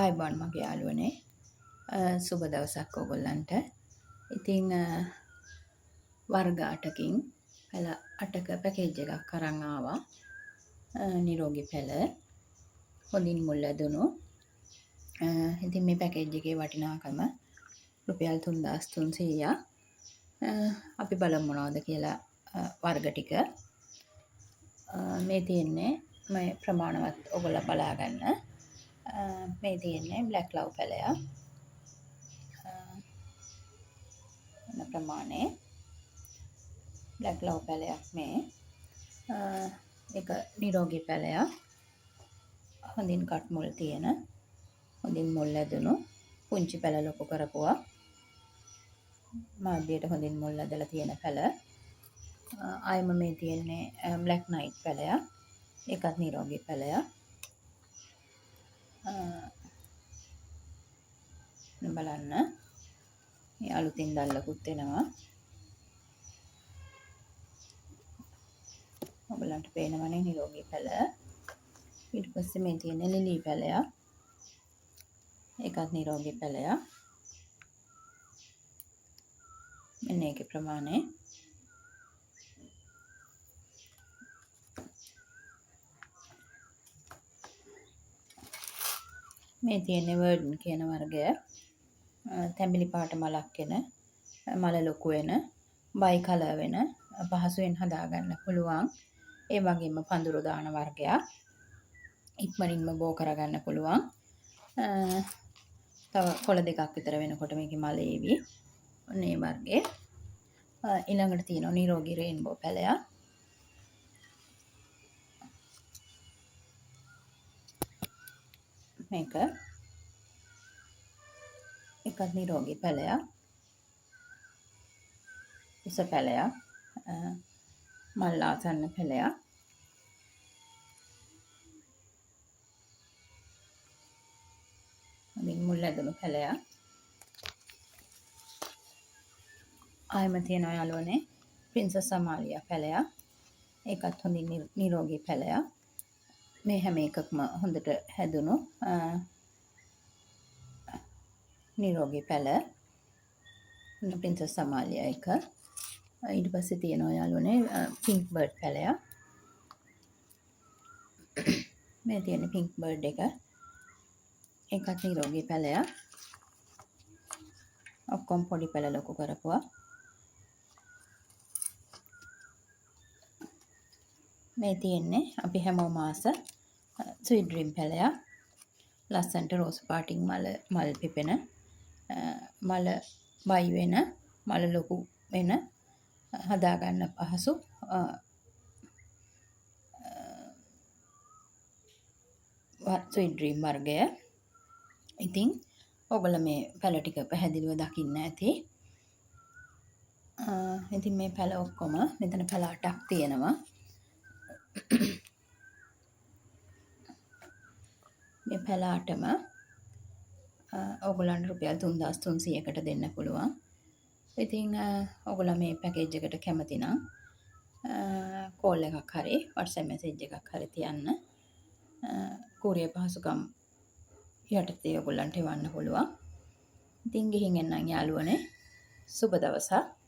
ආයුබෝවන් මගේ යාළුවනේ සුබ දවසක් ඔයගොල්ලන්ට. ඉතින් වර්ග 8කින් පැල 8ක පැකේජ් එකක් අරන් ආවා. නිරෝගී පැල හොඳින් මුල් ඇදුණු. ඉතින් මේ පැකේජ් එකේ වටිනාකම රුපියල් 3300ක්. අපි බලමු මොනවද කියලා වර්ග ටික. මේ තියෙන්නේ මේ ප්‍රමාණවත් ඔයගොල්ලෝ බලා ගන්න. මේ තියෙන්නේ බ්ලැක් ලව් පැලයක්. ප්‍රමාණය බ්ලැක් ලව් පැලයක් මේ එක නිරෝගී පැලයක් හොඳින් කට් මුල් තියෙන හොඳින් මුල් ඇදුණු පුංචි පැල ලොකු කරපුවා මාධ්‍යයට හොඳින් මුල් ඇදලා තියෙන පැල. ආයම මේ තියෙන්නේ බ්ලැක් නයිට් පැලයක්. ඒකත් නිරෝගී පැලයක්. බලන්න මේ අලුතින් දැල්ලකුත් එනවා. ඔයගලන්ට පේනවනේ නිරෝගී පැල. ඊට පස්සේ මේ තියෙන ලිලි පැලයක්. ඒකත් නිරෝගී පැලයක්. මෙන්න ඒකේ ප්‍රමාණය. මේ තියෙන්නේ වර්ඩන් කියන වර්ගය. තැඹිලි පාට මලක් එන මල ලොකු වෙන බයි කලර් වෙන පහසුවෙන් හදාගන්න පුළුවන්. ඒ වගේම පඳුරු දාන වර්ගයක්. ඉක්මනින්ම බෝ කරගන්න පුළුවන්. තව කොළ දෙකක් විතර වෙනකොට මේකේ මල ඒවි. මේ වර්ගයේ ඊළඟට තියෙනවා නිරෝගී රේන්බෝ පැලයක්. මේක එකත් නිරෝගී පැලයක්. උස පැලයක්. මල් ආසන්න පැලයක්. හොඳින් මුල් ඇදුණු පැලයක්. ආයම තියෙනවා යාළුවනේ ප්‍රින්සස් අමාලියා පැලයක්. ඒකත් හොඳින් නිරෝගී පැලයක්. මේ හැම එකක්ම හොඳට හැදුණු නිරෝගී පැල. ප්‍රින්සස් අමාලියා එක. ඊට පස්සේ තියෙනවා යාළුවනේ පින්ක් බර්ඩ් පැලයක්. මේ තියෙන පින්ක් බර්ඩ් එක. ඒකත් නිරෝගී පැලයක්. ඔක්කොම පොඩි පැල ලොකු කරපුවා. මේ තියෙන්නේ අපි හැමෝම ආස ස්වීට් ඩ්‍රීම් පැලයක්. ලස්සන්ට රෝස් පාටින් මල් පිපෙන මල බයි වෙන මල ලොකු වෙන හදාගන්න පහසු ස්වීට් ඩ්‍රීම් වර්ගය. ඉතින් ඔයගොල්ලෝ මේ පැල ටික පැහැදිලිව දකින්න ඇති. ඉතින් මේ පැල ඔක්කොම මෙතන පැල 8ක් තියෙනවා. මේ පැල 8ම ඔයගොල්ලන්ට රුපියල් 3300කට දෙන්න පුළුවන්. ඉතින් ඔයගොල්ලෝ මේ පැකේජ් එකට කැමති නම් කෝල් එකක් හරි WhatsApp message එකක් හරි තියන්න. කූරිය පහසුකම් යටතේ ඔයගොල්ලන්ට එවන්න පුළුවන්. ඉතින් ගිහින් එන්නම් යාළුවනේ. සුබ දවසක්.